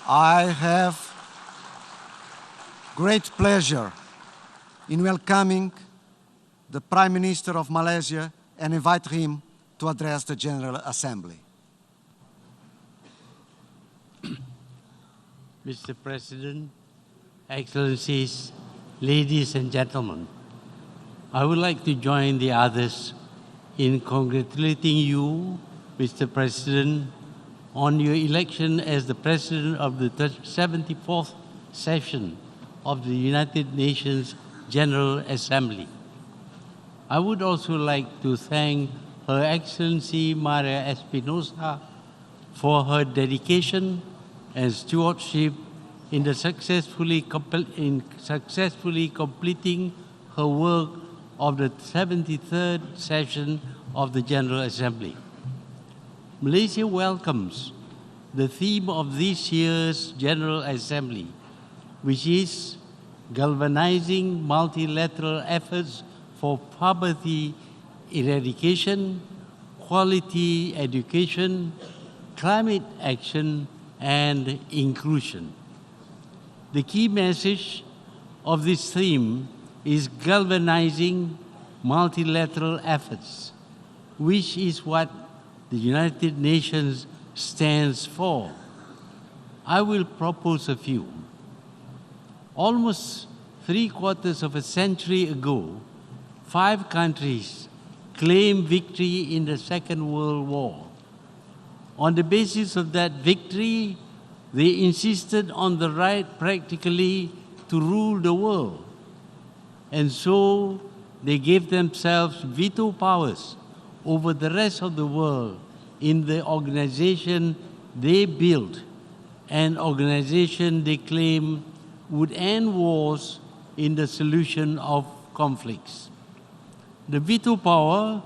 I have great pleasure in welcoming the Prime Minister of Malaysia and invite him to address the General Assembly. Mr. President, Excellencies, ladies and gentlemen, I would like to join the others in congratulating you, Mr. President, on your election as the President of the 74th session of the United Nations General Assembly. I would also like to thank Her Excellency Maria Espinosa for her dedication and stewardship in successfully completing her work of the 73rd session of the General Assembly. Malaysia welcomes the theme of this year's General Assembly, which is galvanizing multilateral efforts for poverty eradication, quality education, climate action, and inclusion. The key message of this theme is galvanizing multilateral efforts, which is what the United Nations stands for. I will propose a few. Almost 3/4 of a century ago, 5 countries claimed victory in the Second World War. On the basis of that victory, they insisted on the right practically to rule the world. And so they gave themselves veto powers over the rest of the world in the organization they built, an organization they claim would end wars in the solution of conflicts. The veto power,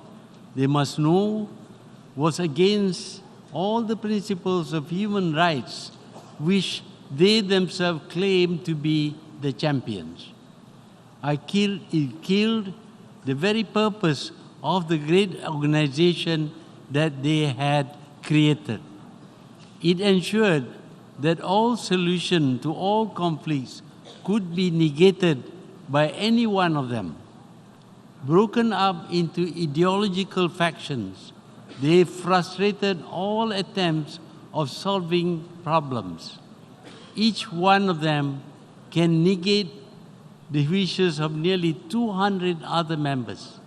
they must know, was against all the principles of human rights which they themselves claimed to be the champions. It killed the very purpose of the great organization that they had created. It ensured that all solution to all conflicts could be negated by any one of them. Broken up into ideological factions, they frustrated all attempts of solving problems. Each one of them can negate the wishes of nearly 200 other members.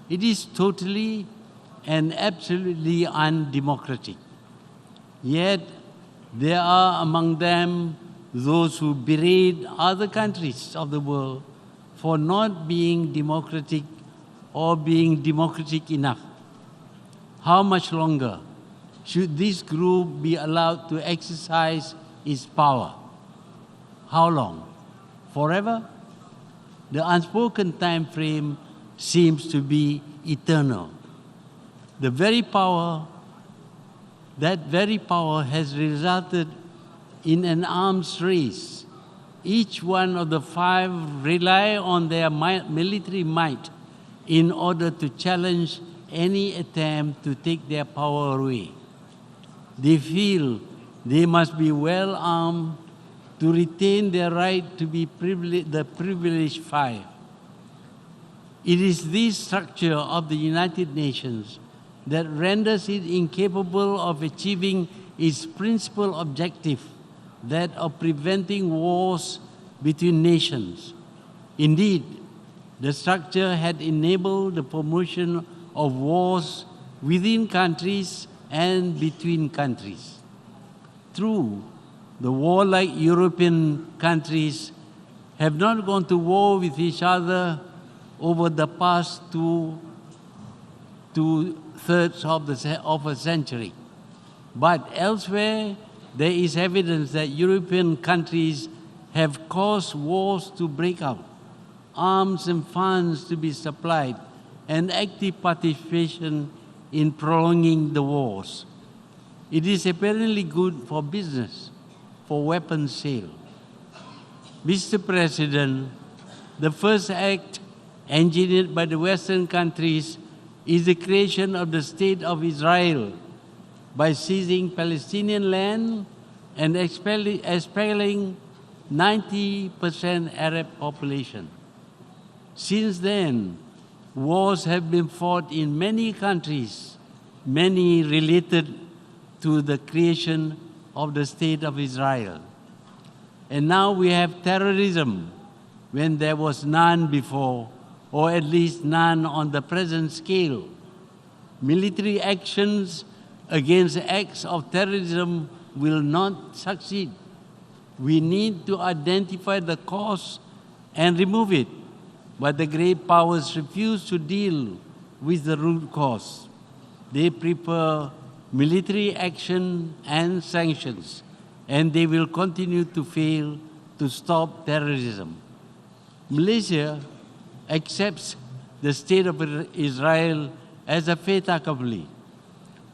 It is totally and absolutely undemocratic. Yet, there are among them those who berate other countries of the world for not being democratic or being democratic enough. How much longer should this group be allowed to exercise its power? How long? Forever? The unspoken time frame seems to be eternal. That very power has resulted in an arms race. Each one of the 5 rely on their military might in order to challenge any attempt to take their power away. They feel they must be well armed to retain their right to be the privileged 5. It is this structure of the United Nations that renders it incapable of achieving its principal objective, that of preventing wars between nations. Indeed, the structure had enabled the promotion of wars within countries and between countries. True, the warlike European countries have not gone to war with each other over the past two-thirds of a century. But elsewhere, there is evidence that European countries have caused wars to break out, arms and funds to be supplied, and active participation in prolonging the wars. It is apparently good for business, for weapons sale. Mr. President, the first act engineered by the Western countries is the creation of the State of Israel by seizing Palestinian land and expelling 90% Arab population. Since then, wars have been fought in many countries, many related to the creation of the State of Israel. And now we have terrorism when there was none before, or at least none on the present scale. Military actions against acts of terrorism will not succeed. We need to identify the cause and remove it, but the great powers refuse to deal with the root cause. They prefer military action and sanctions, and they will continue to fail to stop terrorism. Malaysia accepts the State of Israel as a fait accompli,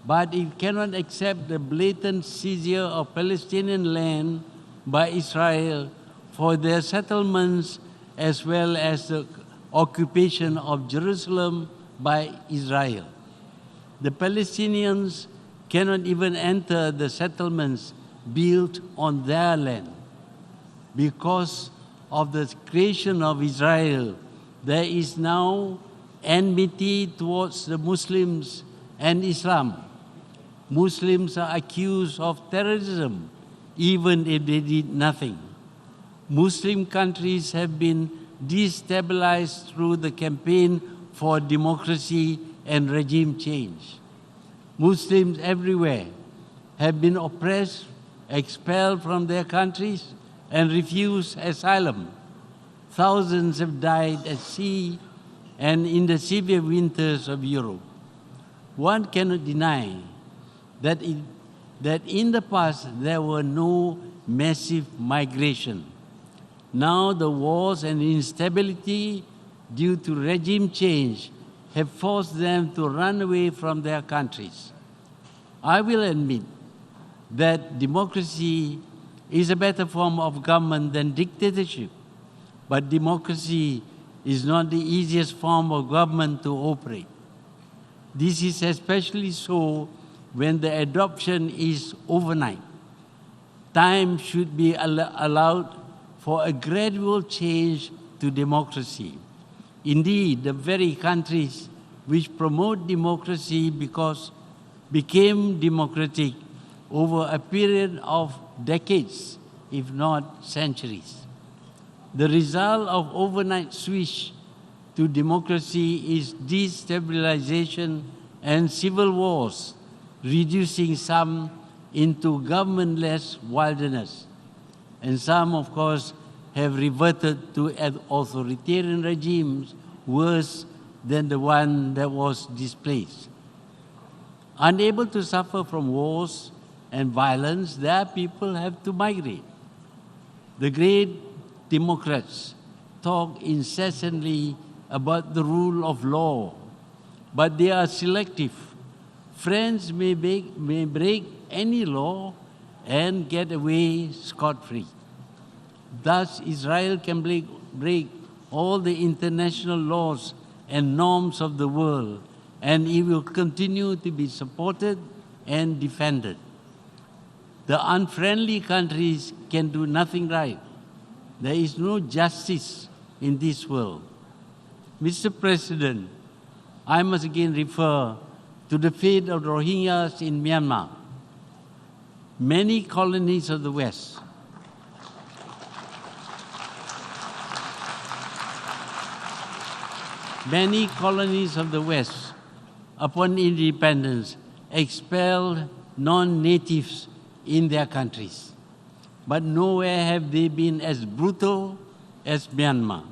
but it cannot accept the blatant seizure of Palestinian land by Israel for their settlements as well as the occupation of Jerusalem by Israel. The Palestinians cannot even enter the settlements built on their land. Because of the creation of Israel, there is now enmity towards the Muslims and Islam. Muslims are accused of terrorism, even if they did nothing. Muslim countries have been destabilized through the campaign for democracy and regime change. Muslims everywhere have been oppressed, expelled from their countries, and refused asylum. Thousands have died at sea and in the severe winters of Europe. One cannot deny that in the past there were no massive migration. Now the wars and instability due to regime change have forced them to run away from their countries. I will admit that democracy is a better form of government than dictatorship, but democracy is not the easiest form of government to operate. This is especially so when the adoption is overnight. Time should be allowed for a gradual change to democracy. Indeed, the very countries which promote democracy became democratic over a period of decades, if not centuries. The result of overnight switch to democracy is destabilization and civil wars, reducing some into governmentless wilderness. And some, of course, have reverted to authoritarian regimes worse than the one that was displaced. Unable to suffer from wars and violence, their people have to migrate. The great democrats talk incessantly about the rule of law, but they are selective. France may break any law and get away scot-free. Thus, Israel can break all the international laws and norms of the world, and it will continue to be supported and defended. The unfriendly countries can do nothing right. There is no justice in this world. Mr. President, I must again refer to the fate of the Rohingyas in Myanmar. Many colonies of the West upon independence, expelled non-natives in their countries. But nowhere have they been as brutal as Myanmar.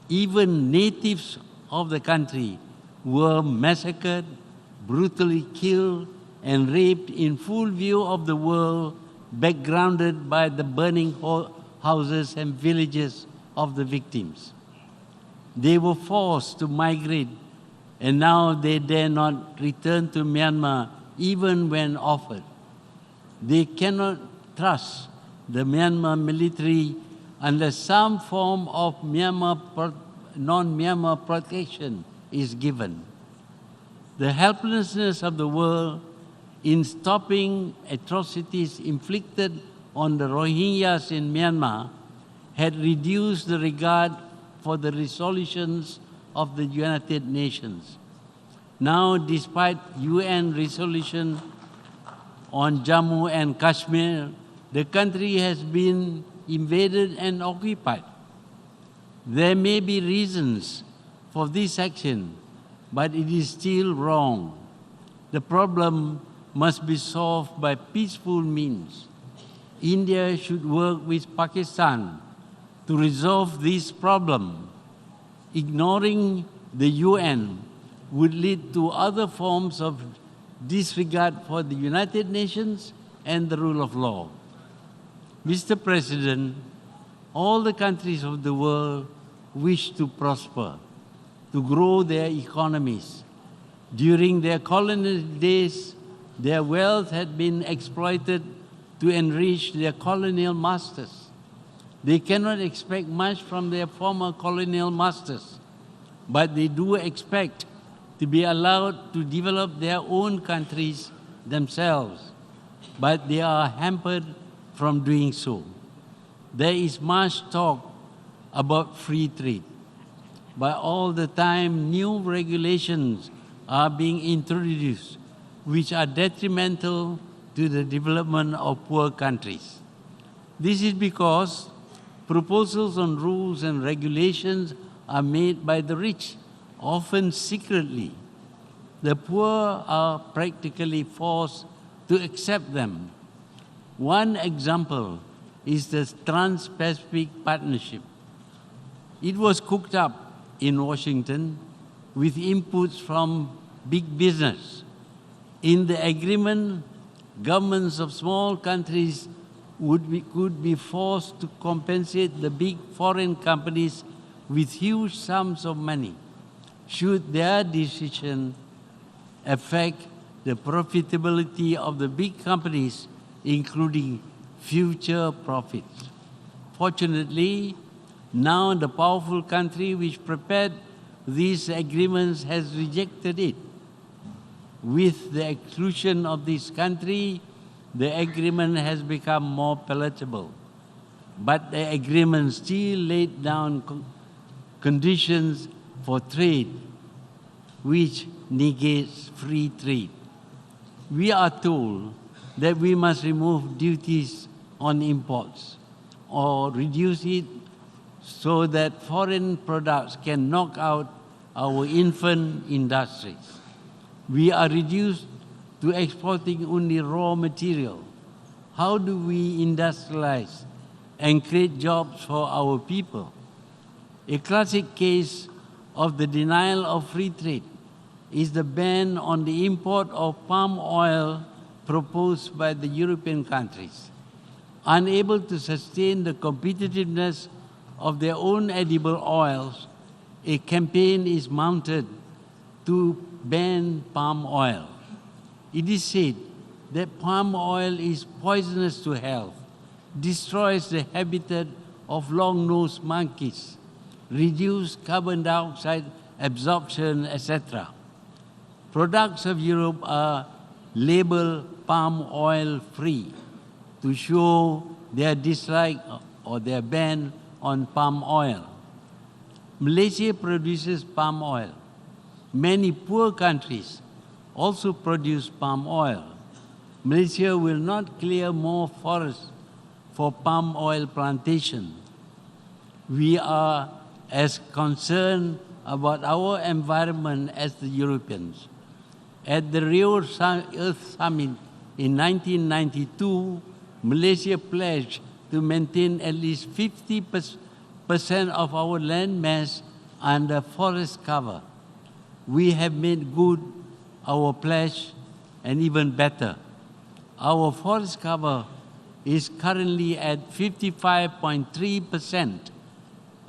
Even natives of the country were massacred, brutally killed, and raped in full view of the world, backgrounded by the burning houses and villages of the victims. They were forced to migrate, and now they dare not return to Myanmar even when offered. They cannot trust the Myanmar military unless some form of non-Myanmar protection is given. The helplessness of the world in stopping atrocities inflicted on the Rohingyas in Myanmar had reduced the regard for the resolutions of the United Nations. Now, despite UN resolution on Jammu and Kashmir, the country has been invaded and occupied. There may be reasons for this action, but it is still wrong. The problem must be solved by peaceful means. India should work with Pakistan to resolve this problem. Ignoring the UN would lead to other forms of disregard for the United Nations and the rule of law. Mr. President, all the countries of the world wish to prosper, to grow their economies. During their colonial days, their wealth had been exploited to enrich their colonial masters. They cannot expect much from their former colonial masters, but they do expect to be allowed to develop their own countries themselves, but they are hampered from doing so. There is much talk about free trade, but all the time new regulations are being introduced which are detrimental to the development of poor countries. This is because proposals on rules and regulations are made by the rich, often secretly. The poor are practically forced to accept them. One example is the Trans-Pacific Partnership. It was cooked up in Washington with inputs from big business. In the agreement, governments of small countries could be forced to compensate the big foreign companies with huge sums of money should their decision affect the profitability of the big companies, including future profits. Fortunately, now the powerful country which prepared these agreements has rejected it. With the exclusion of this country, the agreement has become more palatable. But the agreement still laid down conditions for trade, which negates free trade. We are told that we must remove duties on imports or reduce it so that foreign products can knock out our infant industries. We are reduced to exporting only raw material. How do we industrialize and create jobs for our people? A classic case of the denial of free trade is the ban on the import of palm oil proposed by the European countries. Unable to sustain the competitiveness of their own edible oils, a campaign is mounted to ban palm oil. It is said that palm oil is poisonous to health, destroys the habitat of long-nosed monkeys, reduces carbon dioxide absorption, etc. Products of Europe are labeled palm oil free to show their dislike or their ban on palm oil. Malaysia produces palm oil. Many poor countries also produce palm oil. Malaysia will not clear more forests for palm oil plantation. We are as concerned about our environment as the Europeans. At the Rio Earth Summit in 1992, Malaysia pledged to maintain at least 50% of our land mass under forest cover. We have made good our pledge and even better. Our forest cover is currently at 55.3%,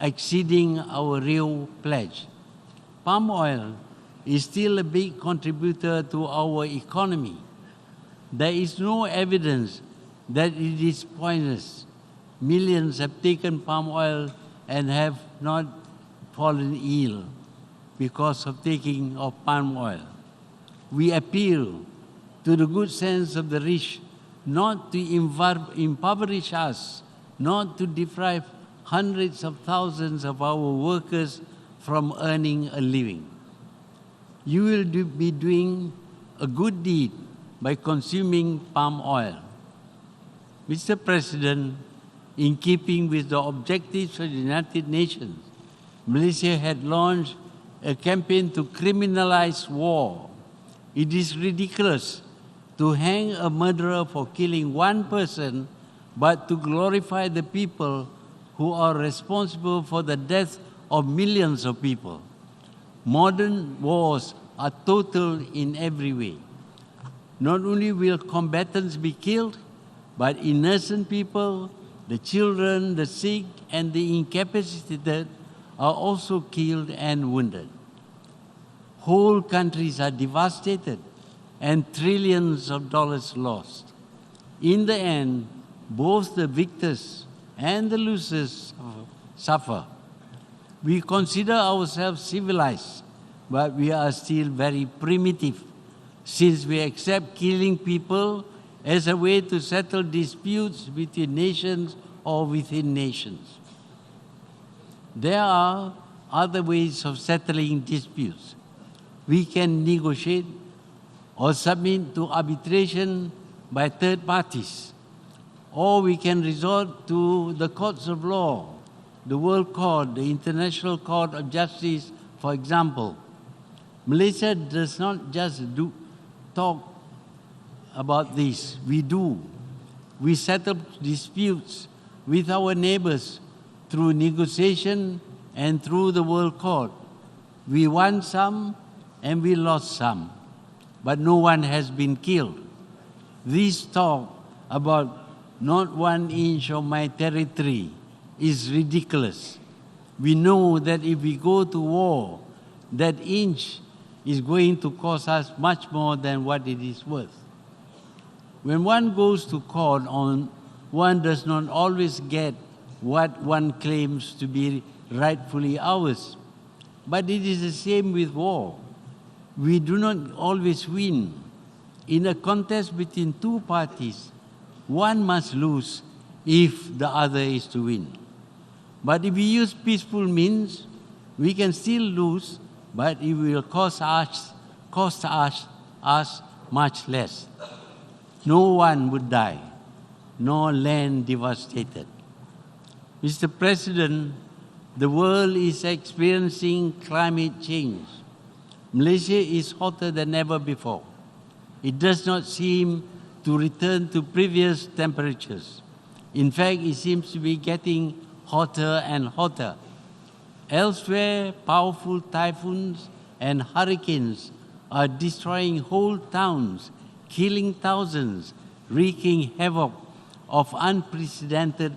exceeding our Rio pledge. Palm oil is still a big contributor to our economy. There is no evidence that it is poisonous. Millions have taken palm oil and have not fallen ill because of taking of palm oil. We appeal to the good sense of the rich, not to impoverish us, not to deprive hundreds of thousands of our workers from earning a living. You will be doing a good deed by consuming palm oil. Mr. President, in keeping with the objectives of the United Nations, Malaysia had launched a campaign to criminalize war. It is ridiculous to hang a murderer for killing one person, but to glorify the people who are responsible for the death of millions of people. Modern wars are total in every way. Not only will combatants be killed, but innocent people, the children, the sick, and the incapacitated are also killed and wounded. Whole countries are devastated and trillions of dollars lost. In the end, both the victors and the losers suffer. We consider ourselves civilized, but we are still very primitive, since we accept killing people as a way to settle disputes between nations or within nations. There are other ways of settling disputes. We can negotiate or submit to arbitration by third parties, or we can resort to the courts of law, the World Court, the International Court of Justice, for example. Malaysia does not just talk about this, we do. We settle disputes with our neighbors through negotiation and through the World Court. We won some and we lost some, but no one has been killed. This talk about not 1 inch of my territory is ridiculous. We know that if we go to war, that inch is going to cost us much more than what it is worth. When one goes to court, one does not always get what one claims to be rightfully ours. But it is the same with war. We do not always win. In a contest between two parties, one must lose if the other is to win. But if we use peaceful means, we can still lose, but it will cost us much less. No one would die, no land devastated. Mr. President, the world is experiencing climate change. Malaysia is hotter than ever before. It does not seem to return to previous temperatures. In fact, it seems to be getting hotter and hotter. Elsewhere, powerful typhoons and hurricanes are destroying whole towns, killing thousands, wreaking havoc of unprecedented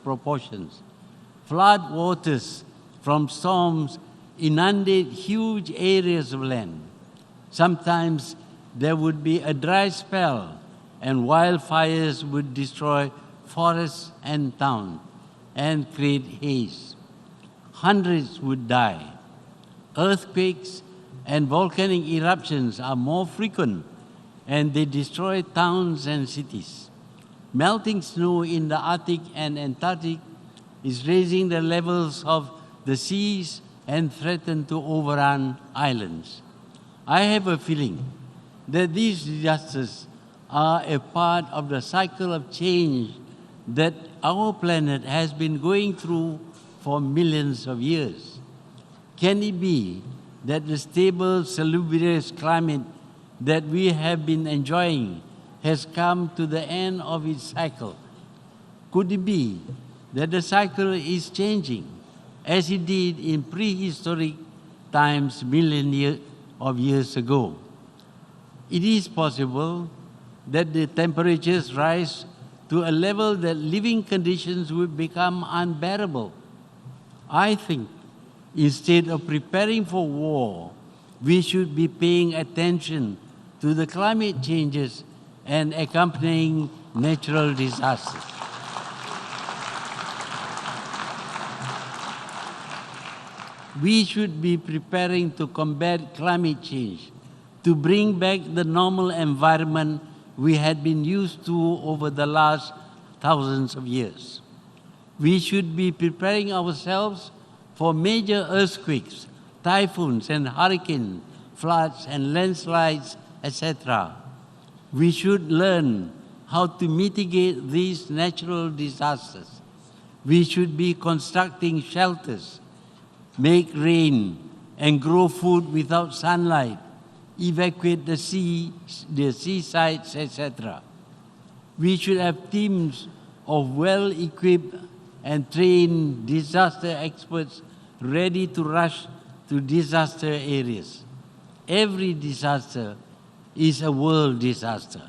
proportions. Flood waters from storms inundate huge areas of land. Sometimes there would be a dry spell and wildfires would destroy forests and towns and create haze. Hundreds would die. Earthquakes and volcanic eruptions are more frequent and they destroy towns and cities. Melting snow in the Arctic and Antarctic is raising the levels of the seas and threaten to overrun islands. I have a feeling that these disasters are a part of the cycle of change that our planet has been going through for millions of years. Can it be that the stable, salubrious climate that we have been enjoying has come to the end of its cycle? Could it be that the cycle is changing, as it did in prehistoric times millions of years ago? It is possible that the temperatures rise to a level that living conditions will become unbearable. I think instead of preparing for war, we should be paying attention to the climate changes and accompanying natural disasters. We should be preparing to combat climate change to bring back the normal environment we had been used to over the last thousands of years. We should be preparing ourselves for major earthquakes, typhoons and hurricanes, floods and landslides, etc. We should learn how to mitigate these natural disasters. We should be constructing shelters, make rain, and grow food without sunlight, evacuate the seasides, etc. We should have teams of well-equipped and trained disaster experts ready to rush to disaster areas. Every disaster is a world disaster.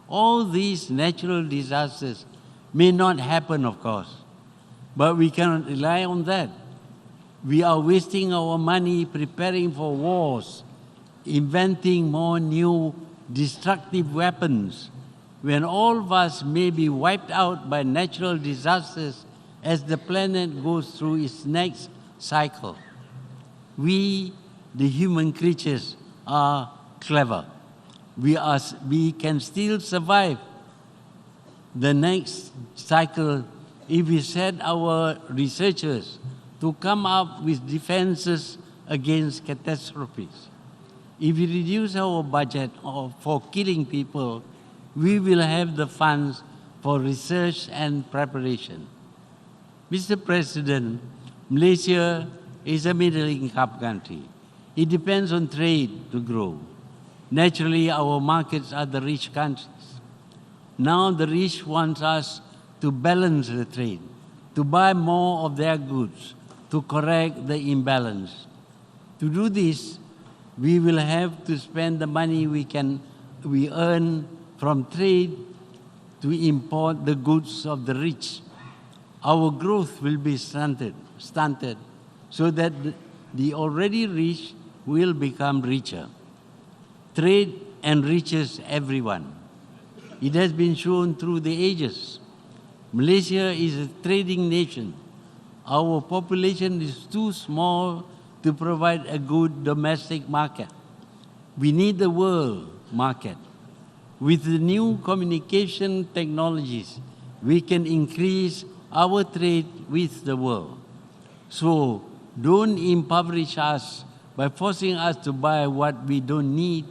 All these natural disasters may not happen, of course, but we cannot rely on that. We are wasting our money preparing for wars, inventing more new destructive weapons, when all of us may be wiped out by natural disasters as the planet goes through its next cycle. We, the human creatures, are clever. We can still survive the next cycle if we set our researchers to come up with defenses against catastrophes. If we reduce our budget for killing people, we will have the funds for research and preparation. Mr. President, Malaysia is a middle-income country. It depends on trade to grow. Naturally, our markets are the rich countries. Now the rich want us to balance the trade, to buy more of their goods, to correct the imbalance. To do this, we will have to spend the money we earn from trade to import the goods of the rich. Our growth will be stunted so that the already rich will become richer. Trade enriches everyone. It has been shown through the ages. Malaysia is a trading nation. Our population is too small to provide a good domestic market. We need the world market. With the new communication technologies, we can increase our trade with the world. So don't impoverish us by forcing us to buy what we don't need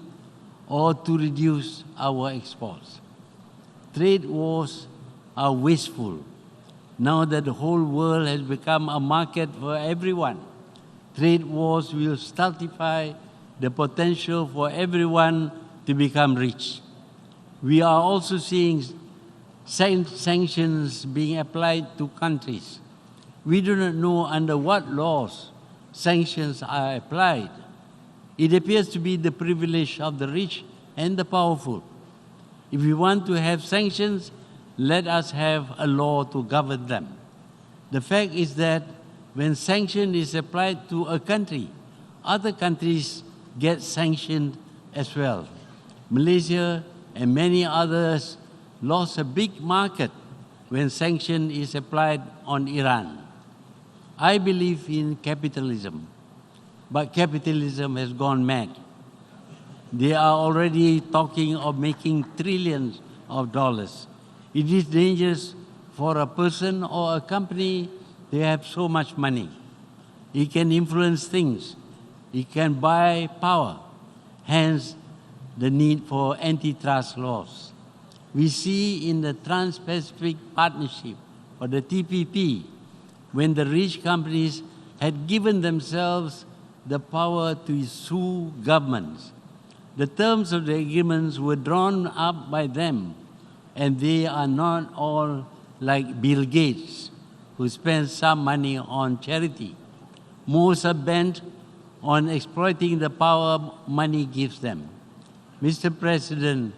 or to reduce our exports. Trade wars are wasteful. Now that the whole world has become a market for everyone, trade wars will stultify the potential for everyone to become rich. We are also seeing sanctions being applied to countries. We do not know under what laws sanctions are applied. It appears to be the privilege of the rich and the powerful. If we want to have sanctions, let us have a law to govern them. The fact is that when sanction is applied to a country, other countries get sanctioned as well. Malaysia and many others lost a big market when sanction is applied on Iran. I believe in capitalism, but capitalism has gone mad. They are already talking of making trillions of dollars. It is dangerous for a person or a company to have so much money. It can influence things. It can buy power. Hence, the need for antitrust laws. We see in the Trans-Pacific Partnership, or the TPP, when the rich companies had given themselves the power to sue governments. The terms of the agreements were drawn up by them, and they are not all like Bill Gates, who spends some money on charity. Most are bent on exploiting the power money gives them. Mr. President,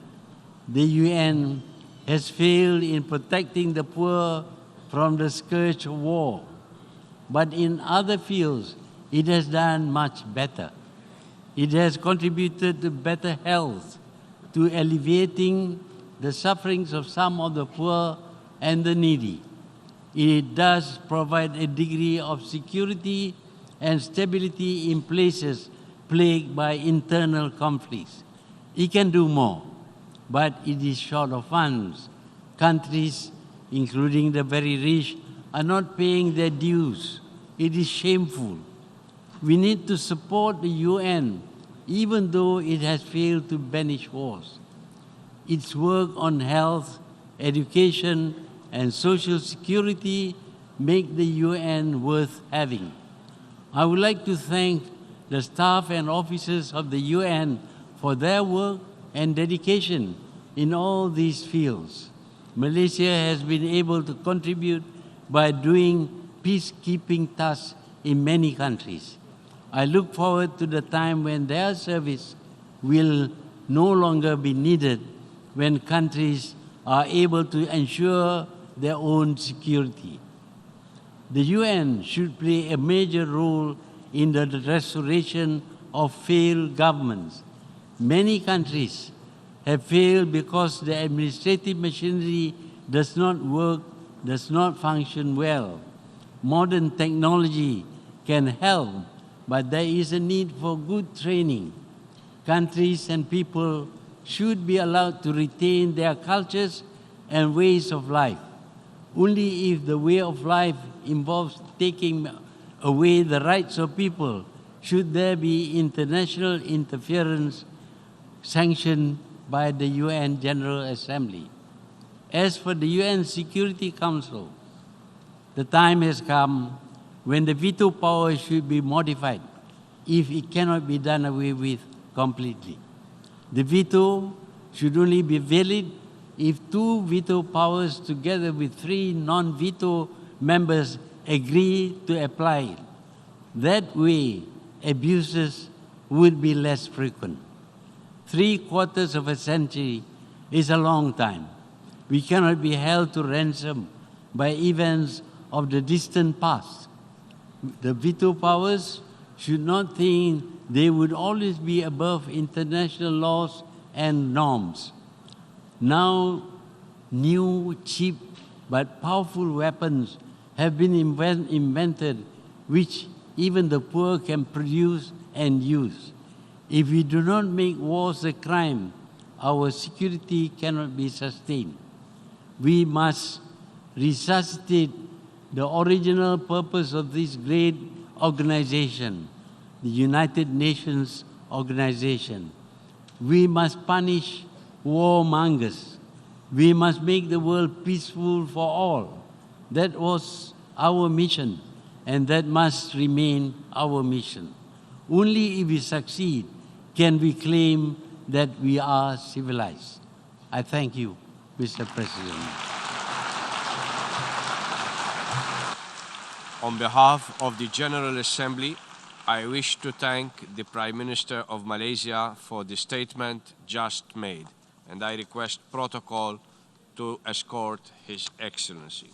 the UN has failed in protecting the poor from the scourge of war, but in other fields, it has done much better. It has contributed to better health, to alleviating the sufferings of some of the poor and the needy. It does provide a degree of security and stability in places plagued by internal conflicts. It can do more, but it is short of funds. Countries, including the very rich, are not paying their dues. It is shameful. We need to support the UN, even though it has failed to banish wars. Its work on health, education, and social security make the UN worth having. I would like to thank the staff and officers of the UN for their work and dedication in all these fields. Malaysia has been able to contribute by doing peacekeeping tasks in many countries. I look forward to the time when their service will no longer be needed, when countries are able to ensure their own security. The UN should play a major role in the restoration of failed governments. Many countries have failed because the administrative machinery does not work, does not function well. Modern technology can help, but there is a need for good training. Countries and people should be allowed to retain their cultures and ways of life. Only if the way of life involves taking away the rights of people should there be international interference sanctioned by the UN General Assembly. As for the UN Security Council, the time has come when the veto power should be modified if it cannot be done away with completely. The veto should only be valid if 2 veto powers together with 3 non-veto members agree to apply it. That way, abuses would be less frequent. 3/4 of a century is a long time. We cannot be held to ransom by events of the distant past. The veto powers should not think they would always be above international laws and norms. Now, new, cheap, but powerful weapons have been invented which even the poor can produce and use. If we do not make wars a crime, our security cannot be sustained. We must resuscitate the original purpose of this great organization, the United Nations Organization. We must punish warmongers. We must make the world peaceful for all. That was our mission, and that must remain our mission. Only if we succeed can we claim that we are civilized. I thank you, Mr. President. On behalf of the General Assembly, I wish to thank the Prime Minister of Malaysia for the statement just made, and I request protocol to escort His Excellency.